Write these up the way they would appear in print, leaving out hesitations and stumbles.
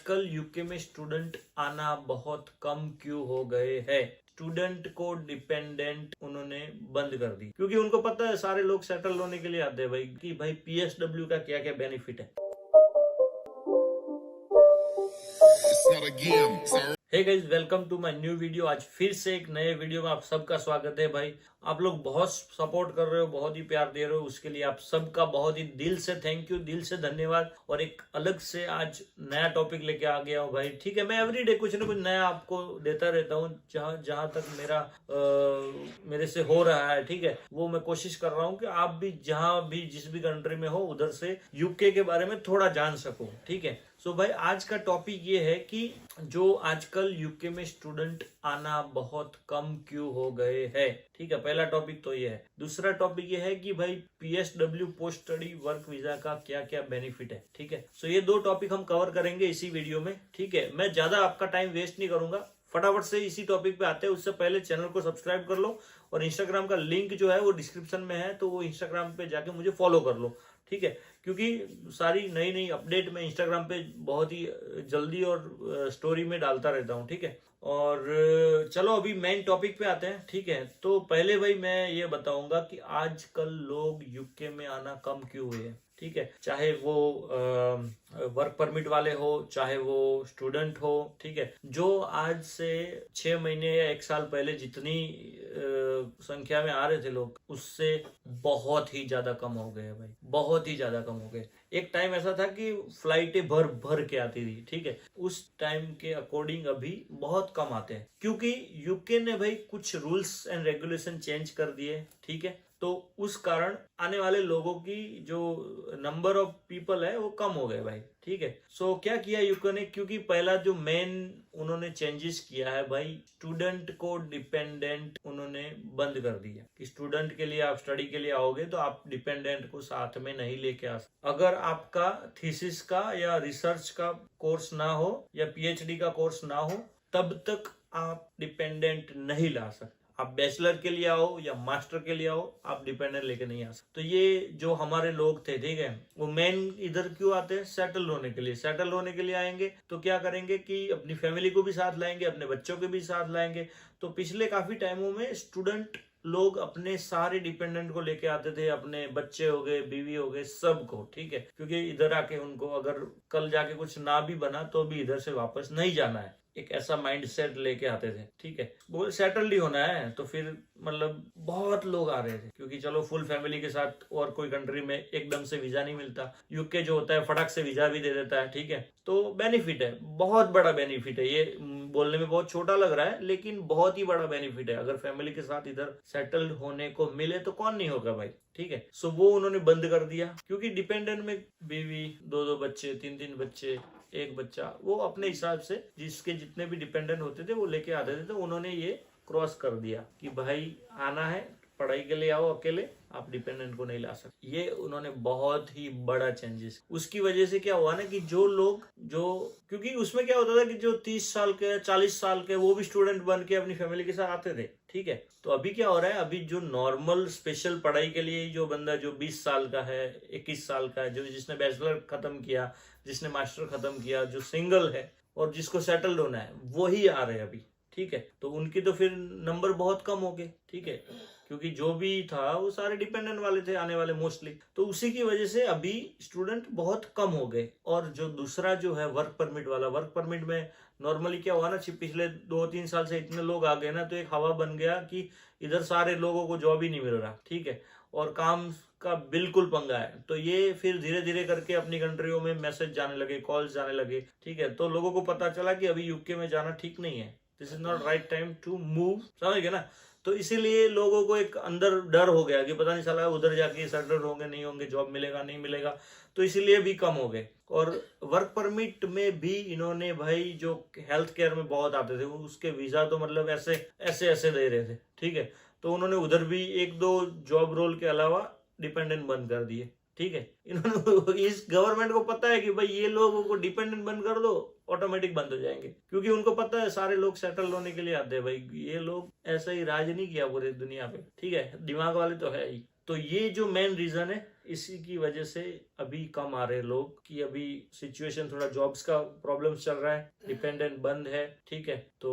आजकल यूके में स्टूडेंट आना बहुत कम क्यों हो गए हैं। स्टूडेंट को डिपेंडेंट उन्होंने बंद कर दी क्योंकि उनको पता है सारे लोग सेटल होने के लिए आते हैं भाई कि भाई पीएसडब्ल्यू का क्या क्या बेनिफिट है। Hey guys, welcome to my new video. आज फिर से एक नए वीडियो में आप सबका स्वागत है। भाई आप लोग बहुत सपोर्ट कर रहे हो, बहुत ही प्यार दे रहे हो, उसके लिए आप सबका बहुत ही दिल से थैंक यू, दिल से धन्यवाद। और एक अलग से आज नया टॉपिक लेके आ गया हूँ भाई। ठीक है, मैं एवरीडे कुछ ना कुछ नया आपको देता रहता हूँ जहाँ तक मेरे से हो रहा है। ठीक है, वो मैं कोशिश कर रहा हूँ कि आप भी जहाँ भी जिस भी कंट्री में हो उधर से यूके के बारे में थोड़ा जान सको। ठीक है, सो भाई आज का टॉपिक ये है कि जो आजकल यूके में स्टूडेंट आना बहुत कम क्यों हो गए हैं। ठीक है, पहला टॉपिक तो ये है। दूसरा टॉपिक ये है कि भाई PSW post study work visa का क्या क्या बेनिफिट है। ठीक है, सो ये दो टॉपिक हम कवर करेंगे इसी वीडियो में। ठीक है, मैं ज्यादा आपका टाइम वेस्ट नहीं करूंगा, फटाफट से इसी टॉपिक पे आते हैं। उससे पहले चैनल को सब्सक्राइब कर लो और इंस्टाग्राम का लिंक जो है वो डिस्क्रिप्शन में है, तो वो इंस्टाग्राम पे जाके मुझे फॉलो कर लो। ठीक है, क्योंकि सारी नई नई अपडेट मैं इंस्टाग्राम पे बहुत ही जल्दी और स्टोरी में डालता रहता हूँ। ठीक है, और चलो अभी मेन टॉपिक पे आते हैं। ठीक है, तो पहले भाई मैं ये बताऊंगा कि आजकल लोग यूके में आना कम क्यों हुए हैं। ठीक है, चाहे वो वर्क परमिट वाले हो, चाहे वो स्टूडेंट हो। ठीक है, जो आज से 6 महीने या 1 साल पहले जितनी संख्या में आ रहे थे लोग, उससे बहुत ही ज्यादा कम हो गए भाई, बहुत ही ज्यादा कम हो गए। एक टाइम ऐसा था कि फ्लाइटें भर भर के आती थी। ठीक है, उस टाइम के अकॉर्डिंग अभी बहुत कम आते हैं क्योंकि यूके ने भाई कुछ रूल्स एंड रेगुलेशन चेंज कर दिए। ठीक है, तो उस कारण आने वाले लोगों की जो नंबर ऑफ पीपल है वो कम हो गए भाई। ठीक है, सो क्या किया यूके ने, क्योंकि पहला जो मेन उन्होंने चेंजेस किया है भाई, स्टूडेंट को डिपेंडेंट उन्होंने बंद कर दिया कि स्टूडेंट के लिए आप स्टडी के लिए आओगे तो आप डिपेंडेंट को साथ में नहीं लेके आ सकते। अगर आपका थीसिस का या रिसर्च का कोर्स ना हो या पीएचडी का कोर्स ना हो तब तक आप डिपेंडेंट नहीं ला सकते। आप बैचलर के लिए आओ या मास्टर के लिए आओ, आप डिपेंडेंट लेके नहीं आ सकते। तो ये जो हमारे लोग थे, ठीक है, वो मेन इधर क्यों आते हैं, सेटल होने के लिए। सेटल होने के लिए आएंगे तो क्या करेंगे कि अपनी फैमिली को भी साथ लाएंगे, अपने बच्चों को भी साथ लाएंगे। तो पिछले काफी टाइमों में स्टूडेंट लोग अपने सारे डिपेंडेंट को लेके आते थे, अपने बच्चे हो गए, बीवी हो गए, सबको। ठीक है, क्योंकि इधर आके उनको अगर कल जाके कुछ ना भी बना तो भी इधर से वापस नहीं जाना है, एक ऐसा माइंड सेट लेके आते थे। ठीक है, वो सेटल ही होना है। तो फिर मतलब बहुत लोग आ रहे थे क्योंकि चलो फुल फैमिली के साथ और कोई कंट्री में एकदम से वीजा नहीं मिलता। यूके जो होता है फटाक से वीजा भी दे देता है। ठीक है, तो बेनिफिट है, बहुत बड़ा बेनिफिट है। ये बोलने में बहुत छोटा लग रहा है लेकिन बहुत ही बड़ा बेनिफिट है। अगर फैमिली के साथ इधर सेटल होने को मिले तो कौन नहीं होगा भाई। ठीक है, सो वो उन्होंने बंद कर दिया क्योंकि डिपेंडेंट में बीवी, 2-2 बच्चे, 3-3 बच्चे, एक बच्चा, वो अपने हिसाब से जिसके जितने भी डिपेंडेंट होते थे वो लेके आते थे। तो उन्होंने ये क्रॉस कर दिया कि भाई आना है पढ़ाई के लिए आओ, अकेले आप डिपेंडेंट को नहीं ला सकते। ये उन्होंने बहुत ही बड़ा चेंजेस। उसकी वजह से क्या हुआ ना कि जो लोग क्योंकि उसमें क्या होता था कि जो 30 साल के, 40 साल के, वो भी स्टूडेंट बन के अपनी फैमिली के साथ आते थे। ठीक है, तो अभी क्या हो रहा है, अभी जो नॉर्मल स्पेशल पढ़ाई के लिए जो बंदा जो 20 साल का है, 21 साल का है, जो जिसने बैचलर खत्म किया, जिसने मास्टर खत्म किया, जो सिंगल है और जिसको सेटल्ड होना है, वही आ रहे हैं अभी। ठीक है, तो उनकी तो फिर नंबर बहुत कम हो गए। ठीक है, क्योंकि जो भी था वो सारे डिपेंडेंट वाले थे आने वाले मोस्टली। तो उसी की वजह से अभी स्टूडेंट बहुत कम हो गए। और जो दूसरा जो है वर्क परमिट वाला, वर्क परमिट में नॉर्मली क्या हुआ ना, पिछले 2-3 साल से इतने लोग आ गए ना, तो एक हवा बन गया कि इधर सारे लोगों को जॉब ही नहीं मिल रहा। ठीक है, और काम का बिल्कुल पंगा है। तो ये फिर धीरे धीरे करके अपनी कंट्रियों में मैसेज जाने लगे, कॉल्स जाने लगे। ठीक है, तो लोगों को पता चला कि अभी यूके में जाना ठीक नहीं है, this is not right time to move. समझ गए ना, तो इसीलिए लोगों को एक अंदर डर हो गया कि पता नहीं चला उधर जाके सेटल होंगे नहीं होंगे, जॉब मिलेगा नहीं मिलेगा, तो इसीलिए भी कम हो गए। और वर्क परमिट में भी इन्होंने भाई जो हेल्थ केयर में बहुत आते थे उसके वीजा तो मतलब ऐसे ऐसे ऐसे दे रहे थे। ठीक है, तो उन्होंने उधर भी 1-2 जॉब रोल के अलावा डिपेंडेंट बंद कर दिए। ठीक है, इन्होंने इस गवर्नमेंट को पता है कि भाई ये लोगों को डिपेंडेंट बंद कर दो, ऑटोमेटिक बंद हो जाएंगे, क्योंकि उनको पता है सारे लोग सेटल होने के लिए आते हैं भाई। ये लोग ऐसा ही राज नहीं किया पूरी दुनिया पे। ठीक है, दिमाग वाले तो है ही। तो ये जो मेन रीजन है, इसी की वजह से अभी कम आ रहे लोग, कि अभी सिचुएशन थोड़ा जॉब्स का प्रॉब्लम चल रहा है, डिपेंडेंट बंद है, ठीक है, तो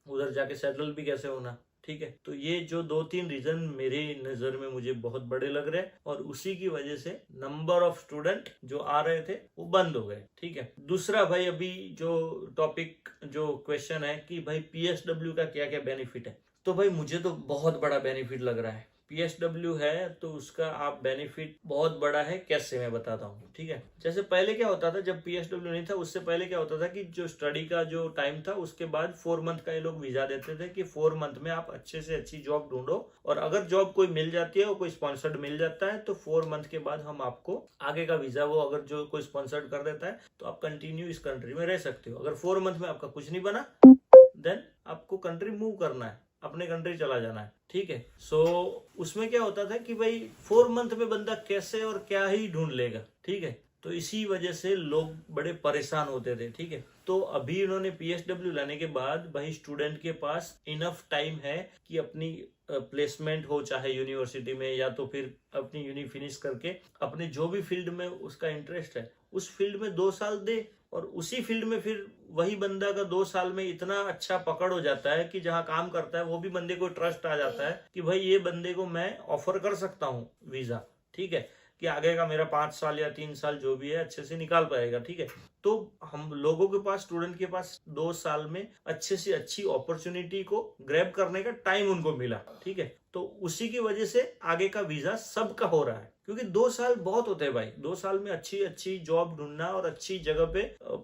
उधर जाके सेटल भी कैसे होना, ठीक है। तो ये जो 2-3 रीजन मेरे नजर में मुझे बहुत बड़े लग रहे हैं, और उसी की वजह से नंबर ऑफ स्टूडेंट जो आ रहे थे वो बंद हो गए, ठीक है। दूसरा भाई, अभी जो टॉपिक जो क्वेश्चन है कि भाई PSW का क्या क्या बेनिफिट है, तो भाई मुझे तो बहुत बड़ा बेनिफिट लग रहा है। PSW है तो उसका आप बेनिफिट बहुत बड़ा है, कैसे मैं बताता हूँ, ठीक है। जैसे पहले क्या होता था, जब PSW नहीं था उससे पहले क्या होता था कि जो स्टडी का जो टाइम था उसके बाद 4 मंथ का ये लोग वीजा देते थे कि 4 मंथ में आप अच्छे से अच्छी जॉब ढूंढो, और अगर जॉब कोई मिल जाती है और कोई स्पॉन्सर्ड मिल जाता है तो 4 मंथ के बाद हम आपको आगे का वीजा, वो अगर जो कोई स्पॉन्सर्ड कर देता है तो आप कंटिन्यू इस कंट्री में रह सकते हो। अगर 4 मंथ में आपका कुछ नहीं बना देन आपको कंट्री मूव करना है, अपने कंट्री चला जाना है, ठीक है। सो उसमें क्या होता था कि भाई 4 मंथ में बंदा कैसे और क्या ही ढूंढ लेगा, ठीक है। तो इसी वजह से लोग बड़े परेशान होते थे, ठीक है। तो अभी इन्होंने PSW लाने के बाद भाई स्टूडेंट के पास इनफ टाइम है कि अपनी प्लेसमेंट हो, चाहे यूनिवर्सिटी में या तो फिर अपनी यूनि फिनिश करके अपने जो भी फील्ड में उसका इंटरेस्ट है उस फील्ड में 2 साल दे, और उसी फील्ड में फिर वही बंदा का 2 साल में इतना अच्छा पकड़ हो जाता है कि जहां काम करता है वो भी बंदे को ट्रस्ट आ जाता है कि भाई ये बंदे को मैं ऑफर कर सकता हूँ वीजा, ठीक है, कि आगे का मेरा 5 साल या 3 साल जो भी है अच्छे से निकाल पाएगा, ठीक है। तो हम लोगों के पास, स्टूडेंट के पास 2 साल में अच्छे से अच्छी अपॉर्चुनिटी को ग्रैब करने का टाइम उनको मिला, ठीक है। तो उसी की वजह से आगे का वीजा सबका हो रहा है, क्योंकि 2 साल बहुत होते हैं भाई। 2 साल में अच्छी अच्छी जॉब ढूंढना और अच्छी जगह पे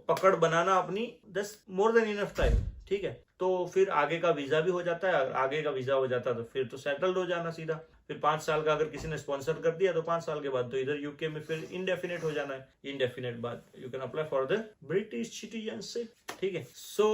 पकड़ बनाना अपनी, दस मोर देन इनफ टाइम, ठीक है। तो फिर आगे का वीजा भी हो जाता है, आगे का वीजा हो जाता है तो फिर तो सेटल्ड हो जाना सीधा। फिर 5 साल का अगर किसी ने स्पॉन्सर कर दिया तो 5 साल के बाद तो इधर यूके में फिर इंडेफिनेट हो जाना है, इंडेफिनेट बाद you can apply for the British citizenship, ठीक है। सो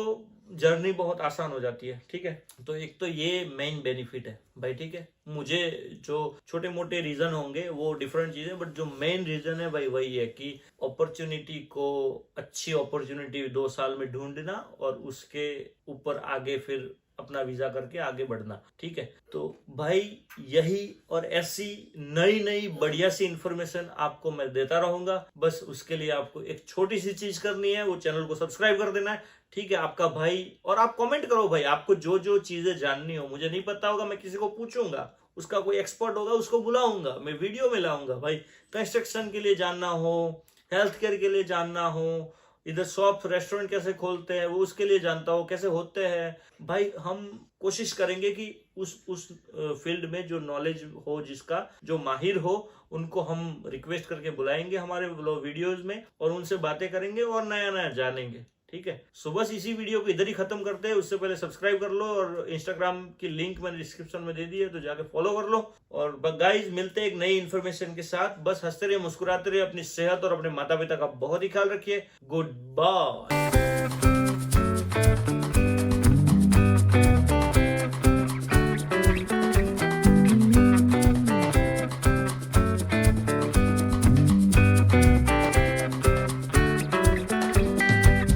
जर्नी बहुत आसान हो जाती है, ठीक है। तो एक तो ये मेन बेनिफिट है भाई, ठीक है। मुझे जो छोटे मोटे रीजन होंगे वो डिफरेंट चीज है, बट जो मेन रीजन है भाई वही है कि अपॉर्चुनिटी को, अच्छी अपॉर्चुनिटी 2 साल में ढूंढना और उसके ऊपर आगे फिर अपना वीजा करके आगे बढ़ना, ठीक है। तो भाई यही और ऐसी नई नई बढ़िया सी इंफॉर्मेशन आपको मैं देता रहूंगा। बस उसके लिए आपको एक छोटी सी चीज करनी है, वो चैनल को सब्सक्राइब कर देना है, ठीक है आपका भाई। और आप कमेंट करो भाई, आपको जो जो चीजें जाननी हो, मुझे नहीं पता होगा मैं किसी को पूछूंगा, उसका कोई एक्सपर्ट होगा उसको बुलाऊंगा, मैं वीडियो में लाऊंगा भाई। कंस्ट्रक्शन के लिए जानना हो, हेल्थ केयर के लिए जानना हो, इधर शॉप रेस्टोरेंट कैसे खोलते हैं वो उसके लिए जानता हो, कैसे होते हैं भाई, हम कोशिश करेंगे कि उस फील्ड में जो नॉलेज हो, जिसका जो माहिर हो, उनको हम रिक्वेस्ट करके बुलाएंगे हमारे वीडियोस में और उनसे बातें करेंगे और नया नया जानेंगे, ठीक है। सो बस इसी वीडियो को इधर ही खत्म करते हैं। उससे पहले सब्सक्राइब कर लो, और इंस्टाग्राम की लिंक मैंने डिस्क्रिप्शन में दे दी है तो जाके फॉलो कर लो। और गाइस मिलते हैं एक नई इन्फॉर्मेशन के साथ। बस हंसते रहिए, मुस्कुराते रहिए, अपनी सेहत और अपने माता पिता का बहुत ही ख्याल रखिए। Good bye.